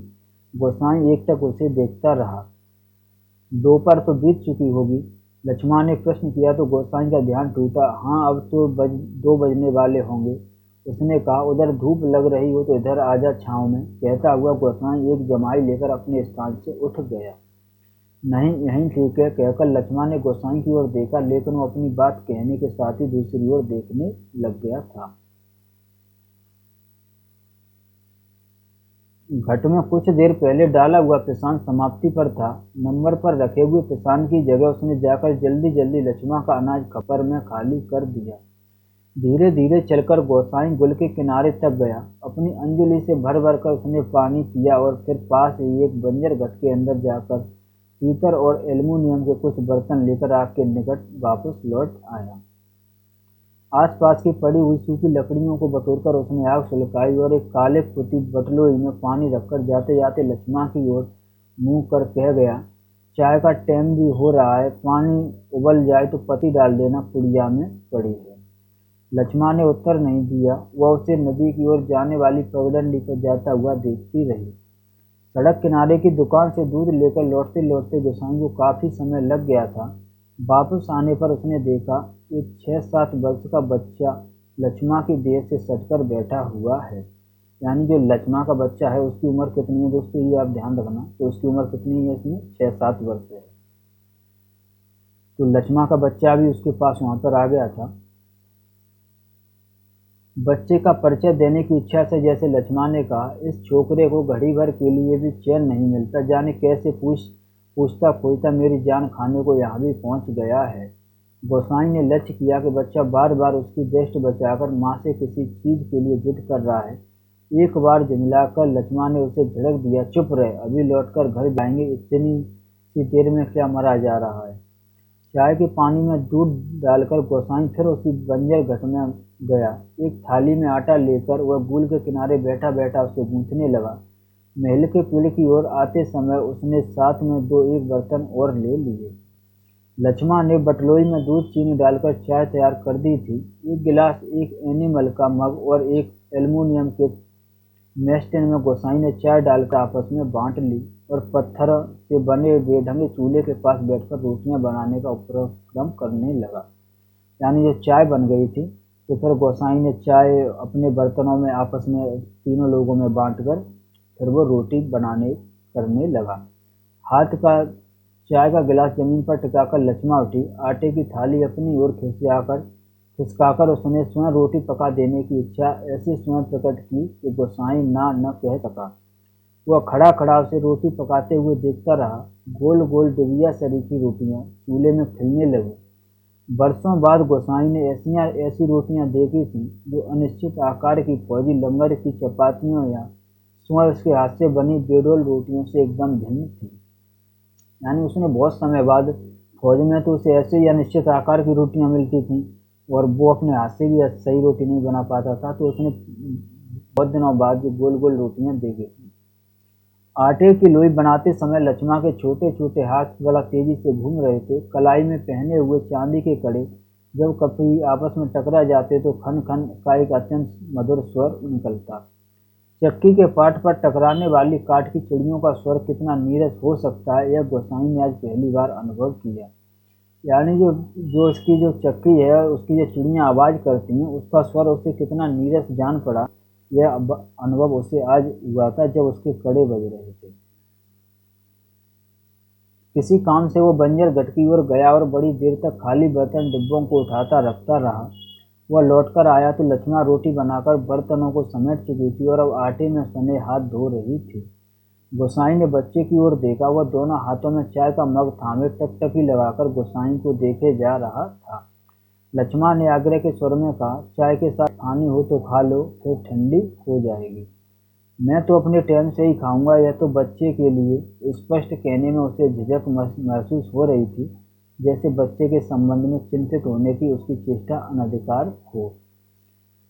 गोसाई एकटक उसे देखता रहा। दोपहर तो बीत चुकी होगी, लक्ष्मण ने प्रश्न किया तो गोसाई का ध्यान टूटा। हाँ, अब तो 2 बजने वाले होंगे, उसने कहा। उधर धूप लग रही हो तो इधर आजा छांव में, कहता हुआ गोसाई एक जमाई लेकर अपने स्थान से उठ गया। नहीं, यहीं ठीक है, कहकर लक्ष्मण ने गोसाई की ओर देखा, लेकिन वो अपनी बात कहने के साथ ही दूसरी ओर देखने लग गया था। घट में कुछ देर पहले डाला हुआ पिसान समाप्ति पर था। नंबर पर रखे हुए पिसान की जगह उसने जाकर जल्दी जल्दी लक्ष्मण का अनाज खपर में खाली कर दिया। धीरे धीरे चलकर गोसाई गुल के किनारे तक गया। अपनी अंजलि से भर भर कर उसने पानी पिया और फिर पास ही एक बंजर घट के अंदर जाकर पीतल और एल्युमिनियम के कुछ बर्तन लेकर आग के निकट वापस लौट आया। आसपास की पड़ी हुई सूखी लकड़ियों को बटोरकर उसने आग सुलगाई और एक काले फुटी बटलोई में पानी रखकर जाते जाते लक्ष्मण की ओर मुंह कर कह गया, चाय का टाइम भी हो रहा है, पानी उबल जाए तो पत्ती डाल देना, पुड़िया में पड़ी है। लक्ष्मण ने उत्तर नहीं दिया। वह उसे नदी की ओर जाने वाली पगडंडी पर जाता हुआ देखती रही। सड़क किनारे की दुकान से दूध लेकर लौटते लौटते गोसाई को काफी समय लग गया था। वापस आने पर उसने देखा एक 6-7 वर्ष का बच्चा लक्ष्मण की देह से सटकर बैठा हुआ है। यानी जो लक्ष्मण का बच्चा है उसकी उम्र कितनी है दोस्तों, ये आप ध्यान रखना। तो उसकी उम्र कितनी है, इसमें 6-7 वर्ष है। तो लक्ष्मण का बच्चा भी उसके पास वहां पर आ गया था। बच्चे का परिचय देने की इच्छा से जैसे लक्ष्मण ने कहा, इस छोकरे को घड़ी भर के लिए भी चैन नहीं मिलता, जाने कैसे पूछता खोजता मेरी जान खाने को यहाँ भी पहुँच गया है। गोसाई ने लक्ष्य किया कि बच्चा बार बार उसकी दृष्टि बचाकर माँ से किसी चीज के लिए जिद कर रहा है। एक बार झुंझलाकर लक्ष्मण ने उसे झिड़क दिया, चुप रहे, अभी लौटकर घर जाएंगे, इतनी सी देर में क्या मरा जा रहा है। चाय के पानी में दूध डालकर गोसाई फिर उसी बंजर घट में गया। एक थाली में आटा लेकर वह गुल के किनारे बैठा बैठा उसे गूंथने लगा। महल के पेड़ की ओर आते समय उसने साथ में 2-1 बर्तन और ले लिए। लक्ष्मण ने बटलोई में दूध चीनी डालकर चाय तैयार कर दी थी। एक गिलास, एक एनिमल का मग और एक एल्युमिनियम के मेस्टिन में गोसाई ने चाय डालकर आपस में बांट ली और पत्थर से बने बेढंगे चूल्हे के पास बैठकर रोटियां बनाने का उपक्रम करने लगा। यानी जो चाय बन गई थी तो फिर गोसाई ने चाय अपने बर्तनों में आपस में तीनों लोगों में बांटकर फिर वो रोटी बनाने करने लगा। हाथ का चाय का गिलास जमीन पर टिकाकर लक्ष्मण उठी। आटे की थाली अपनी ओर खिसकाकर उसने स्वयं रोटी पका देने की इच्छा ऐसे स्वयं प्रकट की कि गोसाई ना न कह सका। वह खड़ा खड़ा उसे रोटी पकाते हुए देखता रहा। गोल गोल डिबिया सरीखी रोटियां चूल्हे में खिलने लगी। बरसों बाद गोसाई ने ऐसी रोटियां देखी थीं जो अनिश्चित आकार की फौजी लंगर की चपातियों या स्वयं उसके हाथ से बनी बेडोल रोटियों से एकदम भिन्न थी। यानी उसने बहुत समय बाद फौज में तो उसे ऐसे ही अनिश्चित आकार की रोटियां मिलती थीं और वो अपने हाथ से भी सही रोटी नहीं बना पाता था, तो उसने बहुत दिनों बाद जो गोल गोल रोटियां देखी थी। आटे की लोई बनाते समय लक्ष्मण के छोटे छोटे हाथ बड़ा तेजी से घूम रहे थे। कलाई में पहने हुए चांदी के कड़े जब कभी आपस में टकरा जाते तो खन खन का एक अत्यंत मधुर स्वर निकलता। चक्की के पाट पर टकराने वाली काठ की चिड़ियों का स्वर कितना नीरस हो सकता है, यह गोसाई ने आज पहली बार अनुभव किया। यानी जो जो इसकी जो चक्की है, उसकी जो चिड़ियाँ आवाज़ करती हैं, उसका स्वर उसे कितना नीरस जान पड़ा, यह अनुभव उसे आज हुआ था जब उसके कड़े बज रहे थे। किसी काम से वो बंजर गट की ओर गया और बड़ी देर तक खाली बर्तन डिब्बों को उठाता रखता रहा। वह लौटकर आया तो लक्ष्मण रोटी बनाकर बर्तनों को समेट चुकी थी और अब आटे में सने हाथ धो रही थी। गोसाई ने बच्चे की ओर देखा। वह दोनों हाथों में चाय का मग थामे टकटकी लगाकर गोसाई को देखे जा रहा था। लक्ष्मण ने आग्रह के स्वर में कहा, चाय के साथ खानी हो तो खा लो, फिर ठंडी हो जाएगी। मैं तो अपने टाइम से ही खाऊंगा। यह तो बच्चे के लिए स्पष्ट कहने में उसे झिझक महसूस हो रही थी, जैसे बच्चे के संबंध में चिंतित होने की उसकी चेष्टा अनधिकार हो।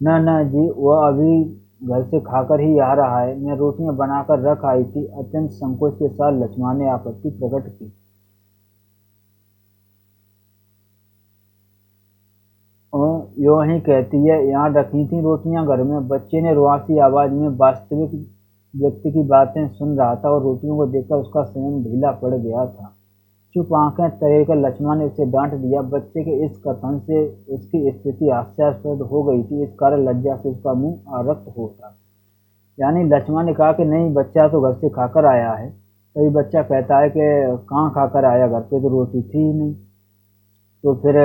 न न जी, वह अभी घर से खाकर ही आ रहा है। मैं रोटियां बनाकर रख आई थी। अत्यंत संकोच के साथ लक्ष्मण ने आपत्ति प्रकट की। यूं ही कहती है, यहाँ रखी थी रोटियां घर में। बच्चे ने रुआसी आवाज में वास्तविक व्यक्ति की बातें सुन रहा था और रोटियों को देखकर उसका संयम ढीला पड़ गया था। चुप आंखें तरे कर लक्ष्मण ने उसे डांट दिया। बच्चे के इस कथन से उसकी स्थिति हास्यास्पद हो गई थी। इस कारण लज्जा से उसका मुंह आरक्त हो था। यानी लक्ष्मण ने कहा कि नहीं, बच्चा तो घर से खाकर आया है। तभी बच्चा कहता है कि कहाँ खाकर आया, घर पे तो रोटी थी ही नहीं। तो फिर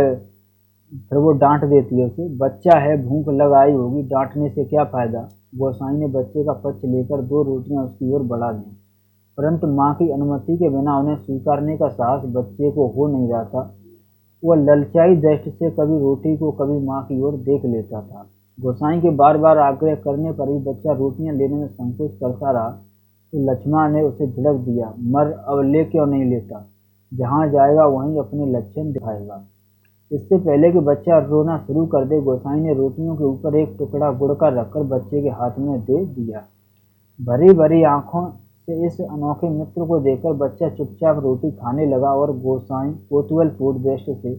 वो डांट देती है उसे। बच्चा है, भूख लग आई होगी, डांटने से क्या फायदा। गोसाई ने बच्चे का पक्ष लेकर 2 रोटियां उसकी ओर बढ़ा दी, परंतु माँ की अनुमति के बिना उन्हें स्वीकारने का साहस बच्चे को हो नहीं रहा था। वह ललचाई दृष्टि से कभी रोटी को कभी माँ की ओर देख लेता था। गोसाई के बार बार आग्रह करने पर भी बच्चा रोटियां लेने में संकोच करता रहा, तो लक्ष्मण ने उसे झिड़क दिया, मर, अब ले क्यों नहीं लेता। जहाँ जाएगा वहीं अपने लक्षण दिखाएगा। इससे पहले कि बच्चा रोना शुरू कर दे, गोसाई ने रोटियों के ऊपर एक टुकड़ा गुड़ का रखकर बच्चे के हाथ में दे दिया। भरी भरी आंखों से इस अनोखे मित्र को देखकर बच्चा चुपचाप रोटी खाने लगा और गोसाई कौतूहलपूर्ण दृष्टि से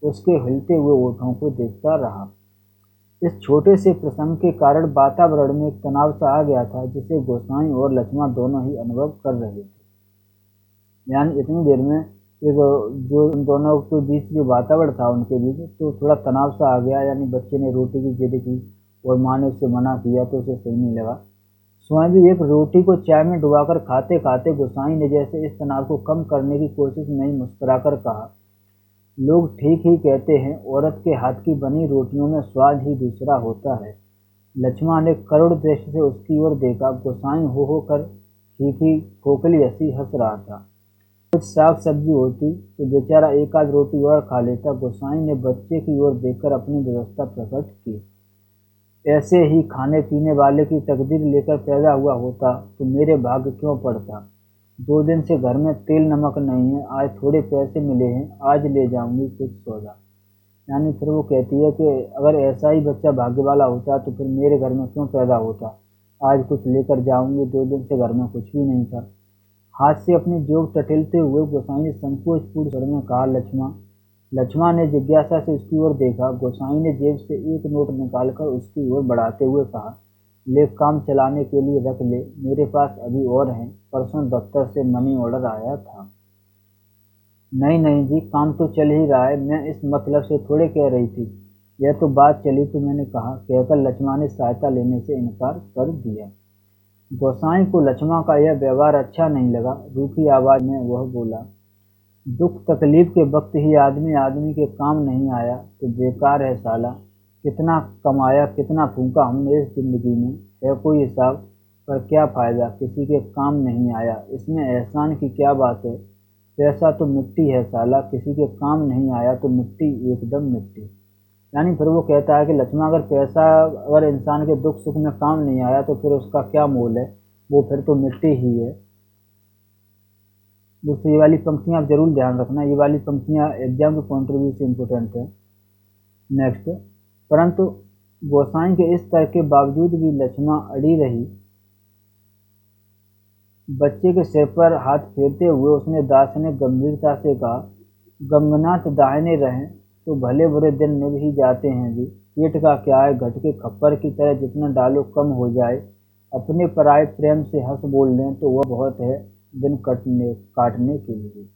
उसके हिलते हुए होठों को देखता रहा। इस छोटे से प्रसंग के कारण वातावरण में एक तनाव सा आ गया था, जिसे गोसाई और लक्ष्मण दोनों ही अनुभव कर रहे थे। यानी इतनी देर में एक जो उन दोनों के बीच जो वातावरण था उनके बीच, तो थोड़ा तनाव सा आ गया। यानी बच्चे ने रोटी की जिद की और माँ ने उससे मना किया तो उसे सही नहीं लगा। स्वयं भी एक रोटी को चाय में डुबाकर खाते खाते गोसाई ने जैसे इस तनाव को कम करने की कोशिश में ही मुस्कुराकर कहा, लोग ठीक ही कहते हैं, औरत के हाथ की बनी रोटियों में स्वाद ही दूसरा होता है। लक्ष्मण ने करुण दृष्टि से उसकी ओर देखा। गोसाई हो कर फीकी खोखली हंसी हंस रहा था। कुछ साग सब्जी होती तो बेचारा एक आध रोटी और खा लेता। गोसाई ने बच्चे की ओर देखकर अपनी व्यवस्था प्रकट की। ऐसे ही खाने पीने वाले की तकदीर लेकर पैदा हुआ होता तो मेरे भाग्य क्यों पड़ता। 2 दिन से घर में तेल नमक नहीं है। आज थोड़े पैसे मिले हैं, आज ले जाऊंगी कुछ सौदा। यानी फिर वो कहती है कि अगर ऐसा ही बच्चा भाग्य वाला होता तो फिर मेरे घर में क्यों पैदा होता। आज कुछ लेकर जाऊंगी, 2 दिन से घर में कुछ भी नहीं था। हाथ से अपनी जोक टटोलते हुए गोसाई ने संकोचपूर्ण स्वर में कहा, लक्ष्मण। लक्ष्मण ने जिज्ञासा से उसकी ओर देखा। गोसाई ने जेब से एक नोट निकालकर उसकी ओर बढ़ाते हुए कहा, ले, काम चलाने के लिए रख ले, मेरे पास अभी और हैं, परसों दफ्तर से मनी ऑर्डर आया था। नहीं नहीं जी, काम तो चल ही रहा है, मैं इस मतलब से थोड़े कह रही थी, यह तो बात चली तो मैंने कहा, कहकर लक्ष्मण ने सहायता लेने से इनकार कर दिया। गोसाई को लक्ष्मण का यह व्यवहार अच्छा नहीं लगा। रूखी आवाज में वह बोला, दुख तकलीफ के वक्त ही आदमी आदमी के काम नहीं आया तो बेकार है साला। कितना कमाया कितना फूंका हमने इस जिंदगी में, है कोई हिसाब? पर क्या फायदा, किसी के काम नहीं आया, इसमें एहसान की क्या बात है? पैसा तो मिट्टी है साला, किसी के काम नहीं आया तो मिट्टी, एकदम मिट्टी। यानी फिर वो कहता है कि लक्ष्मण, अगर पैसा अगर इंसान के दुख सुख में काम नहीं आया तो फिर उसका क्या मोल है, वो फिर तो मिट्टी ही है। दोस्तों ये वाली पंक्तियां आप जरूर ध्यान रखना, ये वाली पंक्तियां एग्जाम के पॉइंट ऑफ व्यू से इम्पोर्टेंट है। नेक्स्ट, परंतु गोसाई के इस तर्क के बावजूद भी लक्ष्मण अड़ी रही। बच्चे के सिर पर हाथ फेरते हुए उसने दास ने गंभीरता से कहा, गंगनाथ दाहिने रहें तो भले बुरे दिन निभ ही जाते हैं जी। पेट का क्या है, घट के खप्पर की तरह जितना डालो कम हो जाए। अपने पराये प्रेम से हंस बोल लें तो वह बहुत है दिन काटने के लिए।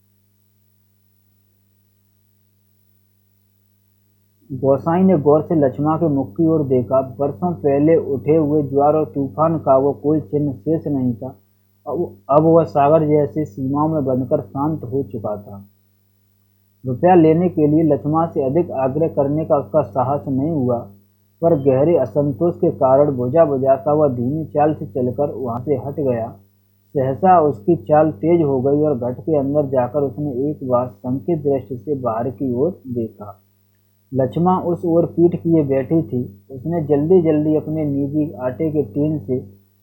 गोसाई ने गौर से लक्ष्मण के मुख की ओर देखा। बरसों पहले उठे हुए ज्वार और तूफान का वो कोई चिन्ह शेष नहीं था। अब वह सागर जैसी सीमाओं में बंधकर शांत हो चुका था। रुपया लेने के लिए लक्ष्मण से अधिक आग्रह करने का उसका साहस नहीं हुआ, पर गहरे असंतोष के कारण बुझा बुझा सा वह धीमी चाल से चलकर वहां से हट गया। सहसा उसकी चाल तेज हो गई और घट के अंदर जाकर उसने एक बार संकित दृष्टि से बाहर की ओर देखा। लक्ष्मण उस ओर पीठ किए बैठी थी। उसने जल्दी जल्दी अपने निजी आटे के टीन से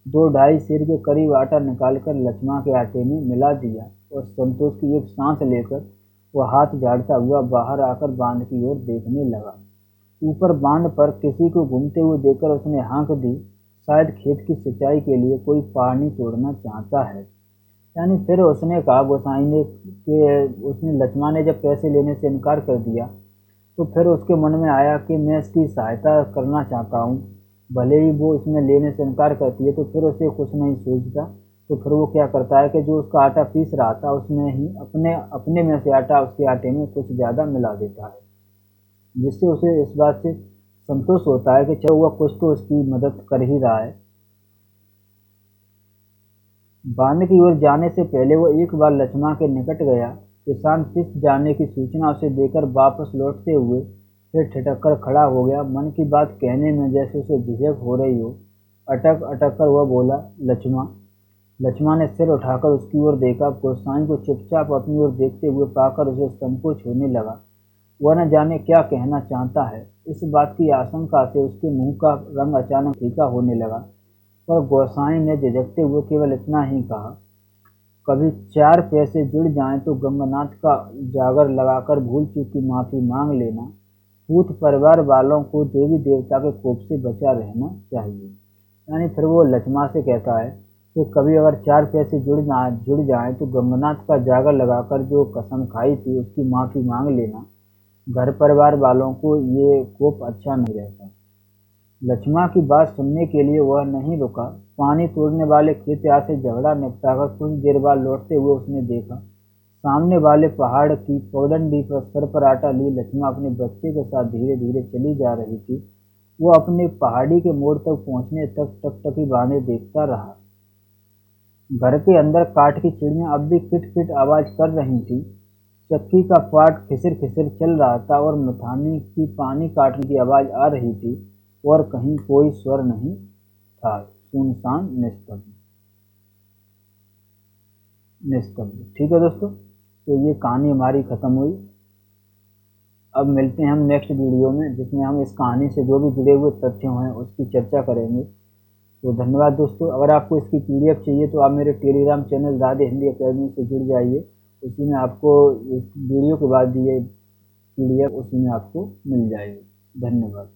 2-2.5 सेर के करीब आटा निकालकर लक्ष्मण के आटे में मिला दिया और संतोष की एक सांस लेकर वह हाथ झाड़ता हुआ बाहर आकर बांध की ओर देखने लगा। ऊपर बांध पर किसी को घूमते हुए देखकर उसने हाँक दी, शायद खेत की सिंचाई के लिए कोई पानी तोड़ना चाहता है। यानी फिर उसने कहा गोसाई ने कि उसने लक्ष्मण ने जब पैसे लेने से इनकार कर दिया तो फिर उसके मन में आया कि मैं इसकी सहायता करना चाहता हूँ, भले ही वो इसमें लेने से इनकार करती है। तो फिर उसे कुछ नहीं सूझता, तो फिर वो क्या करता है कि जो उसका आटा पीस रहा था उसमें ही अपने अपने में से आटा उसके आटे में कुछ ज़्यादा मिला देता है, जिससे उसे इस बात से संतोष होता है कि चलो वह कुछ तो उसकी मदद कर ही रहा है। बांध की ओर जाने से पहले वो एक बार लक्ष्मण के निकट गया। किसान पिस जाने की सूचना उसे देकर वापस लौटते हुए फिर ठिठक कर खड़ा हो गया। मन की बात कहने में जैसे उसे झिझक हो रही हो, अटक अटक कर वह बोला, लक्ष्मण। लक्ष्मण ने सिर उठाकर उसकी ओर देखा। गोसाई को चुपचाप अपनी ओर देखते हुए पाकर उसे संकोच होने लगा। वह न जाने क्या कहना चाहता है। इस बात की आशंका से उसके मुंह का रंग अचानक फीका होने लगा, पर गोसाई ने झिझकते हुए केवल इतना ही कहा, कभी 4 पैसे जुड़ जाएं तो गंगानाथ का जागर लगाकर भूल चूक की माफी मांग लेना। पूत परिवार वालों को देवी देवता के कोप से बचा रहना चाहिए। यानी फिर वो लक्ष्मण से कहता है कि कभी अगर 4 पैसे जुड़ जाएं तो गंगानाथ का जागर लगाकर जो कसम खाई थी उसकी माफी मांग लेना। घर परिवार वालों को ये कोप अच्छा नहीं रहता। लक्ष्मण की बात सुनने के लिए वह नहीं रुका। पानी तोड़ने वाले खेतिया से झगड़ा निपटाकर कुछ देर बाद लौटते हुए उसने देखा, सामने वाले पहाड़ की पगडंडी पर सर पर आटा लिए लक्ष्मण अपने बच्चे के साथ धीरे धीरे चली जा रही थी। वो अपने पहाड़ी के मोड़ तक पहुंचने तक टकटकी बांधे देखता रहा। घर के अंदर काठ की चिड़ियां अब भी किट किट आवाज कर रही थी। चक्की का पाट खिसिर खिसिर चल रहा था और मथानी की पानी काटने की आवाज आ रही थी, और कहीं कोई स्वर नहीं था। सुनसान निस्तब्ध निस्तब्ध। ठीक है दोस्तों, तो ये कहानी हमारी खत्म हुई। अब मिलते हैं हम नेक्स्ट वीडियो में, जिसमें हम इस कहानी से जो भी जुड़े हुए तथ्य हैं उसकी चर्चा करेंगे। तो धन्यवाद दोस्तों। अगर आपको इसकी पीडीएफ चाहिए तो आप मेरे Telegram channel Radhe Hindi academy से जुड़ जाइए। उसी में आपको इस वीडियो के बाद दिए पीडीएफ उसी में आपको मिल जाएगी। धन्यवाद।